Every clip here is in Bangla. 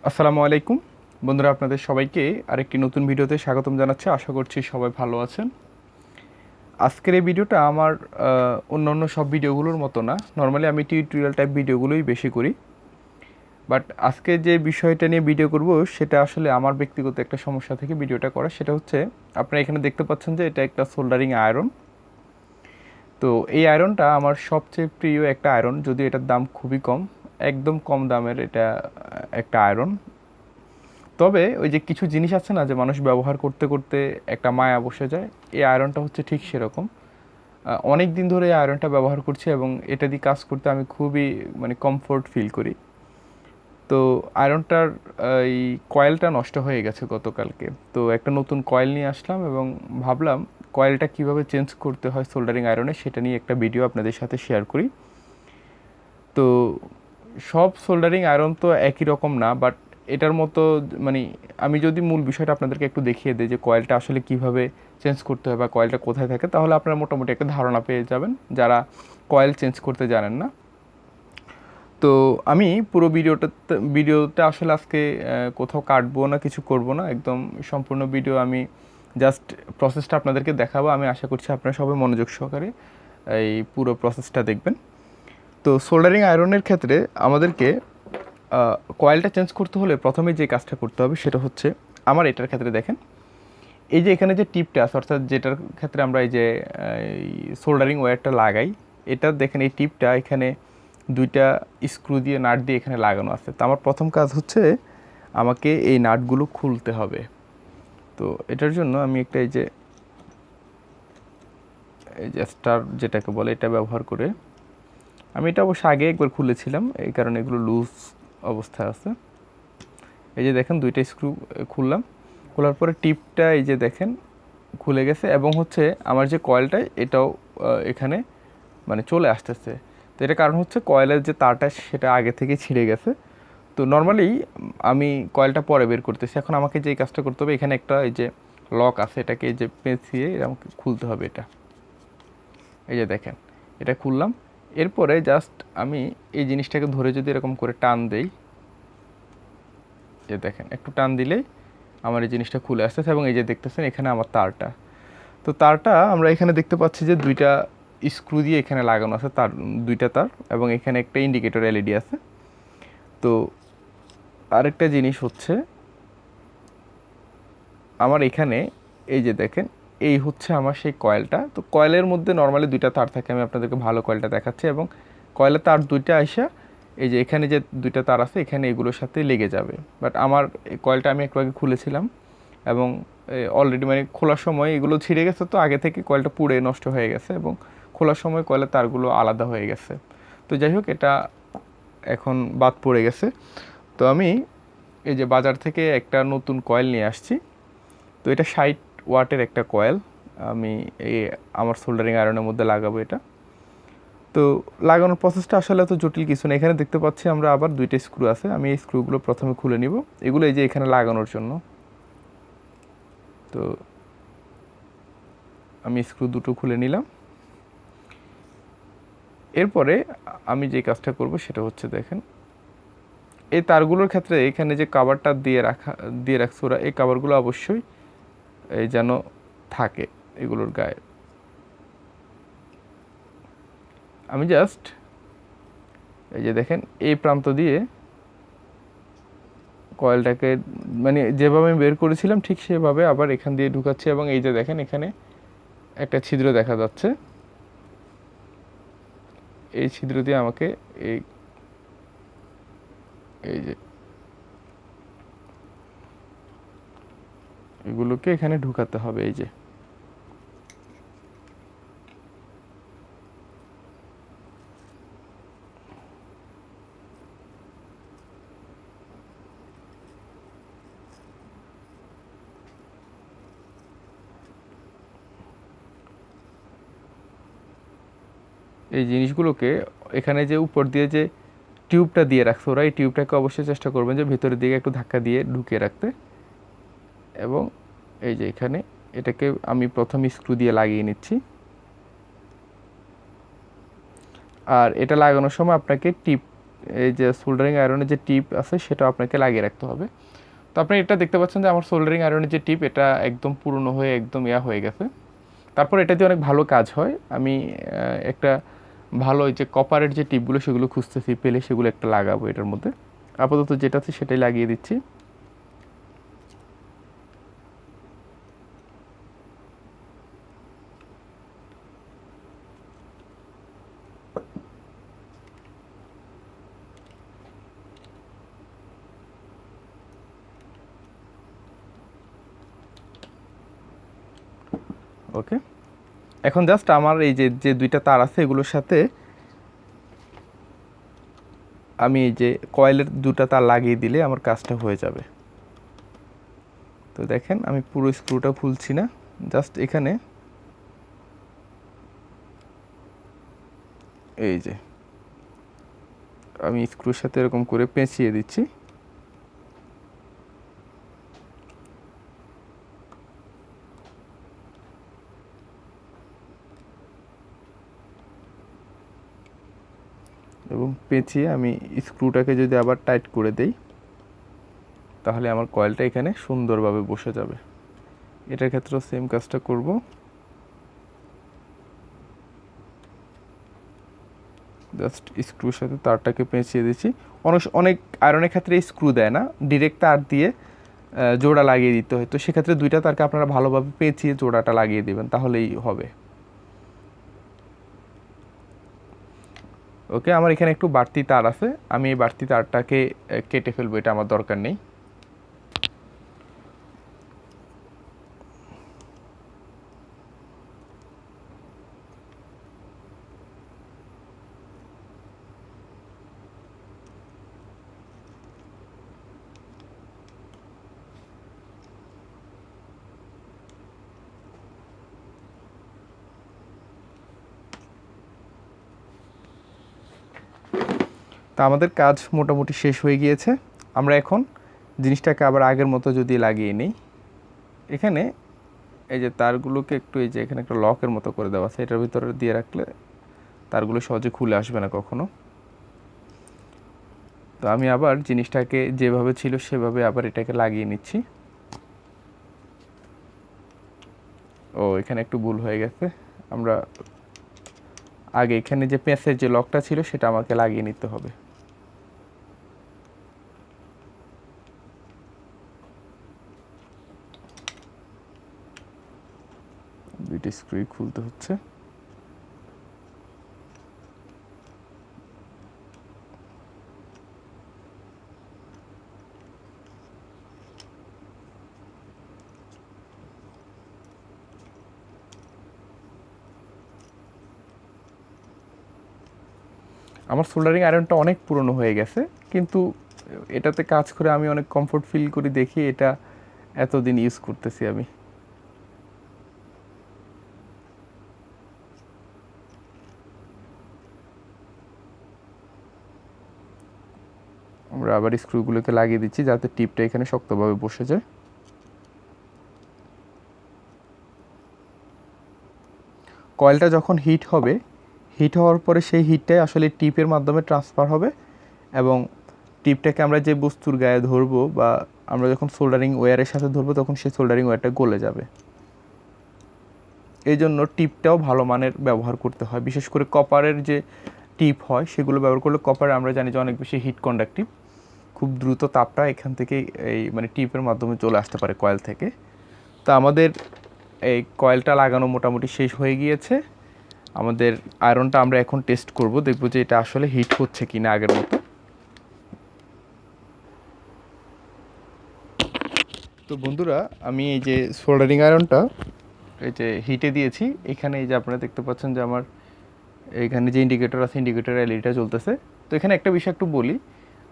আসসালামু আলাইকুম বন্ধুরা, আপনাদের সবাইকে আরেকটি নতুন ভিডিওতে স্বাগতম জানাচ্ছি। আশা করছি সবাই ভালো আছেন। আজকের এই ভিডিওটা আমার অন্যান্য সব ভিডিওগুলোর মতো না। নর্মালি আমি টিউটোরিয়াল টাইপ ভিডিওগুলোই বেশি করি, বাট আজকে যে বিষয়টা নিয়ে ভিডিও করব সেটা আসলে আমার ব্যক্তিগত একটা সমস্যা থেকে ভিডিওটা করা। সেটা হচ্ছে, আপনারা এখানে দেখতে পাচ্ছেন যে এটা একটা সোল্ডারিং আয়রন। তো এই আয়রনটা আমার সবচেয়ে প্রিয় একটা আয়রন, যদিও এটার দাম খুবই কম, একদম কম দামের এটা একটা আয়রন। তবে ওই যে কিছু জিনিস আছে না, যে মানুষ ব্যবহার করতে করতে একটা মায়া বসে যায়, এই আয়রনটা হচ্ছে ঠিক সেরকম। অনেক দিন ধরে এই আয়রনটা ব্যবহার করছি এবং এটা দিয়ে কাজ করতে আমি খুবই কমফোর্ট ফিল করি। তো আয়রনটার এই কয়েলটা নষ্ট হয়ে গেছে গতকালকে। তো একটা নতুন কয়েল নিয়ে আসলাম এবং ভাবলাম কয়েলটা কিভাবে চেঞ্জ করতে হয় সোল্ডারিং আয়রনে সেটা নিয়ে একটা ভিডিও আপনাদের সাথে শেয়ার করি। তো সব সোল্ডারিং আয়রন তো একই রকম না, বাট এটার মতো মানে আমি যদি মূল বিষয়টা আপনাদেরকে একটু দেখিয়ে দিই যে কয়েলটা আসলে কিভাবে চেঞ্জ করতে হয় বা কয়েলটা কোথায় থাকে, তাহলে আপনারা মোটামুটি একটা ধারণা পেয়ে যাবেন যারা কয়েল চেঞ্জ করতে জানেন না। তো আমি পুরো ভিডিওটা আসলে আজকে কোথাও কাটবো না, কিছু করব না, একদম সম্পূর্ণ ভিডিও আমি জাস্ট প্রসেসটা আপনাদেরকে দেখাবো। আমি আশা করছি আপনারা সবাই মনোযোগ সহকারে এই পুরো প্রসেসটা দেখবেন। তো সোল্ডারিং আয়রনের ক্ষেত্রে আমাদেরকে কয়েলটা চেঞ্জ করতে হলে প্রথমে যে কাজটা করতে হবে সেটা হচ্ছে, আমার এটার ক্ষেত্রে দেখেন, এই যে এখানে যে টিপটা আছে, অর্থাৎ যেটার ক্ষেত্রে আমরা এই যে সোল্ডারিং ওয়্যারটা লাগাই, এটা দেখেন এই টিপটা এখানে দুইটা স্ক্রু দিয়ে নাট দিয়ে এখানে লাগানো আছে। তো আমার প্রথম কাজ হচ্ছে আমাকে এই নাটগুলো খুলতে হবে। তো এটার জন্য আমি একটা এই যে স্টার যেটাকে বলে এটা ব্যবহার করে, আমি এটা অবশ্য আগে একবার খুলেছিলাম, এই কারণে এগুলো লুজ অবস্থায় আছে। এই যে দেখেন দুইটা স্ক্রু খুললাম, খোলার পরে টিপটা এই যে দেখেন খুলে গেছে এবং হচ্ছে আমার যে কয়েলটা এটাও এখানে চলে আসতেছে। তো এটা কারণ হচ্ছে কয়েলের যে তারটা সেটা আগে থেকে ছিঁড়ে গেছে। তো নর্মালি আমি কয়েলটা পরে বের করতেছি। এখন আমাকে যে কাজটা করতে হবে, এখানে একটা এই যে লক আছে, এটাকে এই যে পেঁচিয়ে আমাকে খুলতে হবে এটা। এই যে দেখেন এটা খুললাম। এরপরে জাস্ট আমি এই জিনিসটাকে ধরে যদি এরকম করে টান দেই, যে দেখেন একটু টান দিলেই আমার এই জিনিসটা খুলে আসতেছে এবং এই যে দেখতেছেন এখানে আমার তারটা। তো তারটা আমরা এখানে দেখতে পাচ্ছি যে দুইটা স্ক্রু দিয়ে এখানে লাগানো আছে, তার দুইটা তার, এবং এখানে একটা ইন্ডিকেটর এলইডি আছে। তো আরেকটা জিনিস হচ্ছে, আমার এখানে এই যে দেখেন এই হচ্ছে আমার সেই কয়েলটা। তো কয়েলের মধ্যে নর্মালি দুইটা তার থাকে, আমি আপনাদেরকে ভালো কয়েলটা দেখাচ্ছি, এবং কয়েলের তার দুইটা আইসা এই যে এখানে যে দুইটা তার আছে এখানে এগুলোর সাথে লেগে যাবে। বাট আমার এই কয়েলটা আমি একটু আগে খুলেছিলাম এবং অলরেডি খোলার সময় এগুলো ছিঁড়ে গেছে, তো আগে থেকে কয়েলটা পুড়ে নষ্ট হয়ে গেছে এবং খোলার সময় কয়েলের তারগুলো আলাদা হয়ে গেছে। তো যাই হোক, এটা এখন বাদ পড়ে গেছে। তো আমি এই যে বাজার থেকে একটা নতুন কয়েল নিয়ে আসছি। তো এটা 60 ওয়াটের একটা কয়েল, আমি এই আমার সোল্ডারিং আয়রনের মধ্যে লাগাবো এটা। তো লাগানোর প্রসেসটা আসলে এত জটিল কিছু না। এখানে দেখতে পাচ্ছি আমরা আবার দুইটা স্ক্রু আছে, আমি এই স্ক্রুগুলো প্রথমে খুলে নিব, এগুলো এই যে এখানে লাগানোর জন্য। তো আমি স্ক্রু দুটো খুলে নিলাম। এরপরে আমি যে কাজটা করব সেটা হচ্ছে, দেখেন এই তারগুলোর ক্ষেত্রে এখানে যে কাভারটা দিয়ে রাখছে ওরা, এই কাভারগুলো অবশ্যই এই যেন থাকে এগুলোর গায়ে। আমি জাস্ট এই যে দেখেন এই প্রান্ত দিয়ে কয়েলটাকে যেভাবে আমি বের করেছিলাম ঠিক সেভাবে আবার এখান দিয়ে ঢুকাচ্ছি, এবং এই যে দেখেন এখানে একটা ছিদ্র দেখা যাচ্ছে, এই ছিদ্র দিয়ে আমাকে এই এই যে এগুলোকে এখানে ঢুকাতে হবে। এই যে এই জিনিসগুলোকে এখানে যে উপর দিয়ে যে টিউবটা দিয়ে রাখছে ওরা, এই টিউবটাকে অবশ্যই চেষ্টা করবেন যে ভিতরের দিকে একটু ধাক্কা দিয়ে ঢুকিয়ে রাখতে। এবং এই যে এখানে এটাকে আমি প্রথম স্ক্রু দিয়ে লাগিয়ে নিচ্ছি। আর এটা লাগানোর সময় আপনাকে এই যে সোল্ডারিং আয়রনের যে টিপ আছে সেটা আপনাকে লাগিয়ে রাখতে হবে। তো আপনি এটা দেখতে পাচ্ছেন যে আমার সোল্ডারিং আয়রনের যে টিপ এটা একদম পুরনো হয়ে একদম হয়ে গেছে। তারপর এটা দিয়ে অনেক ভালো কাজ হয়। আমি একটা ভালো ওই যে কপারের যে টিপগুলো সেগুলো খুঁজতেছি, পেলে সেগুলো একটা লাগাবো এটার মধ্যে। আপাতত যেটা আছে সেটাই লাগিয়ে দিচ্ছি। ওকে, এখন জাস্ট আমার এই যে যে দুইটা তার আছে এগুলোর সাথে আমি এই যে কয়েলের দুটা তার লাগিয়ে দিলে আমার কাজটা হয়ে যাবে। তো দেখেন আমি পুরো স্ক্রুটা খুলছি না, জাস্ট এখানে এই যে আমি স্ক্রুর সাথে এরকম করে পেঁচিয়ে দিচ্ছি। এবং পেঁচিয়ে আমি স্ক্রুটাকে যদি আবার টাইট করে দেই তাহলে আমার কয়েলটা এখানে সুন্দরভাবে বসে যাবে। এটার ক্ষেত্রেও সেম কাজটা করব। জাস্ট স্ক্রুর সাথে তারটাকে পেঁচিয়ে দিচ্ছি। অনেক আয়রনের ক্ষেত্রে স্ক্রু দেয় না, ডিরেক্ট তার দিয়ে জোড়া লাগিয়ে দিতে হয়। তো সেক্ষেত্রে দুইটা তারকে আপনারা ভালোভাবে পেঁচিয়ে জোড়াটা লাগিয়ে দেবেন, তাহলেই হবে। ওকে, আমার এখানে একটু বাড়তি তার আছে, আমি এই বাড়তি তারটাকে কেটে ফেলবো, এটা আমার দরকার নেই। তা আমাদের কাজ মোটামুটি শেষ হয়ে গিয়েছে। আমরা এখন জিনিসটাকে আবার আগের মতো যদি লাগিয়ে নিই, এখানে এই যে তারগুলোকে একটু এই যে এখানে একটা লকের মতো করে দেওয়া আছে, এটার ভিতরে দিয়ে রাখলে তারগুলো সহজে খুলে আসবে না কখনো। তো আমি আবার জিনিসটাকে যেভাবে ছিল সেভাবে আবার এটাকে লাগিয়ে নিচ্ছি। ও, এখানে একটু ভুল হয়ে গেছে। আমরা আগে এখানে যে পেঁচের যে লকটা ছিল সেটা আমাকে লাগিয়ে নিতে হবে। দুইটা স্ক্রু খুলতে হচ্ছে। আমার সোল্ডারিং আয়রনটা অনেক পুরনো হয়ে গেছে, কিন্তু এটাতে কাজ করে আমি অনেক কমফোর্ট ফিল করি দেখি এটা এতদিন ইউজ করতেছি আমি। আমরা আবার স্ক্রুগুলোকে লাগিয়ে দিচ্ছি যাতে টিপটা এখানে শক্তভাবে বসে যায়। কয়েলটা যখন হিট হবে, হিট হওয়ার পরে সেই হিটটাই আসলে টিপের মাধ্যমে ট্রান্সফার হবে এবং টিপটাকে আমরা যে বস্তুর গায়ে ধরবো বা আমরা যখন সোল্ডারিং ওয়্যারের সাথে ধরবো তখন সেই সোল্ডারিং ওয়্যারটা গলে যাবে। এই জন্য টিপটাও ভালো মানের ব্যবহার করতে হয়। বিশেষ করে কপারের যে টিপ হয় সেগুলো ব্যবহার করলে, কপার আমরা জানি যে অনেক বেশি হিট কন্ডাক্টিভ, খুব দ্রুত তাপটা এখান থেকে এই মানে টিপের মাধ্যমে চলে আসতে পারে কয়েল থেকে। তো আমাদের এই কয়েলটা লাগানো মোটামুটি শেষ হয়ে গিয়েছে। আমাদের আয়রনটা আমরা এখন টেস্ট করব, দেখব যে এটা আসলে হিট হচ্ছে কি না আগের মতো। তো বন্ধুরা, আমি এই যে সোল্ডারিং আয়রনটা এই যে হিটে দিয়েছি, এখানে এই যে আপনারা দেখতে পাচ্ছেন যে আমার এখানে যে ইন্ডিকেটর আছে ইন্ডিকেটর এলইডিটা চলতেছে। তো এখানে একটা বিষয় একটু বলি,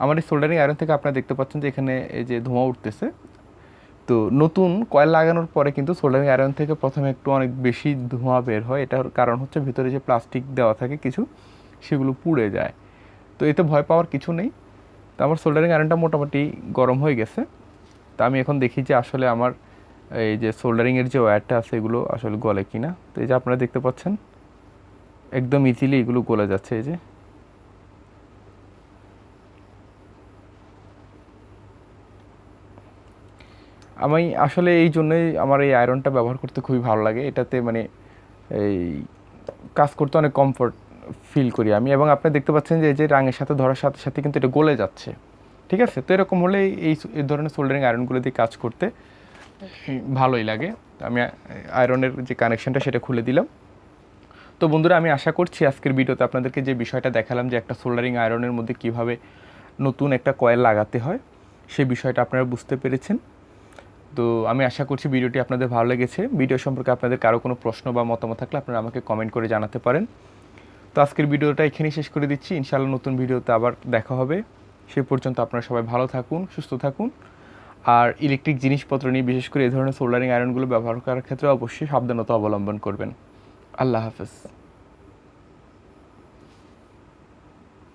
আমার এই সোল্ডারিং আয়রন থেকে আপনারা দেখতে পাচ্ছেন যে এখানে এই যে ধোঁয়া উঠতেছে। তো নতুন কয়েল লাগানোর পরে কিন্তু সোল্ডারিং আয়রন থেকে প্রথমে একটু অনেক বেশি ধোঁয়া বের হয়। এটার কারণ হচ্ছে ভিতরে যে প্লাস্টিক দেওয়া থাকে কিছু, সেগুলো পুড়ে যায়। তো এতে ভয় পাওয়ার কিছু নেই। তো আমার সোল্ডারিং আয়রনটা মোটামুটি গরম হয়ে গেছে। তা আমি এখন দেখি যে আসলে আমার এই যে সোল্ডারিংয়ের যে ওয়্যারটা আছে এগুলো আসলে গলে কিনা। তো এই যে আপনারা দেখতে পাচ্ছেন একদম ইজিলি এগুলো গলে যাচ্ছে। এই যে আমি আসলে এই জন্যই আমার এই আয়রনটা ব্যবহার করতে খুবই ভালো লাগে। এটাতে মানে এই কাজ করতে অনেক কমফোর্ট ফিল করি আমি, এবং আপনি দেখতে পাচ্ছেন যে এই যে রাঙের সাথে ধরার সাথে সাথে কিন্তু এটা গলে যাচ্ছে। ঠিক আছে, তো এরকম হলে এই ধরনের সোল্ডারিং আয়রনগুলো দিয়ে কাজ করতে ভালোই লাগে। আমি আয়রনের যে কানেকশানটা সেটা খুলে দিলাম। তো বন্ধুরা, আমি আশা করছি আজকের ভিডিওতে আপনাদেরকে যে বিষয়টা দেখালাম যে একটা সোল্ডারিং আয়রনের মধ্যে কীভাবে নতুন একটা কয়েল লাগাতে হয়, সেই বিষয়টা আপনারা বুঝতে পেরেছেন। তো আমি আশা করছি ভিডিওটি আপনাদের ভালো লেগেছে। ভিডিও সম্পর্কে আপনাদের কারো কোনো প্রশ্ন বা মতামত থাকলে আপনারা আমাকে কমেন্ট করে জানাতে পারেন। তো আজকের ভিডিওটা এখানেই শেষ করে দিচ্ছি। ইনশাআল্লাহ নতুন ভিডিওতে আবার দেখা হবে। সে পর্যন্ত আপনারা সবাই ভালো থাকুন, সুস্থ থাকুন। আর ইলেকট্রিক জিনিসপত্র নিয়ে, বিশেষ করে এই ধরনের সোল্ডারিং আয়রনগুলো ব্যবহার করার ক্ষেত্রে অবশ্যই সাবধানতা অবলম্বন করবেন। আল্লাহ হাফেজ।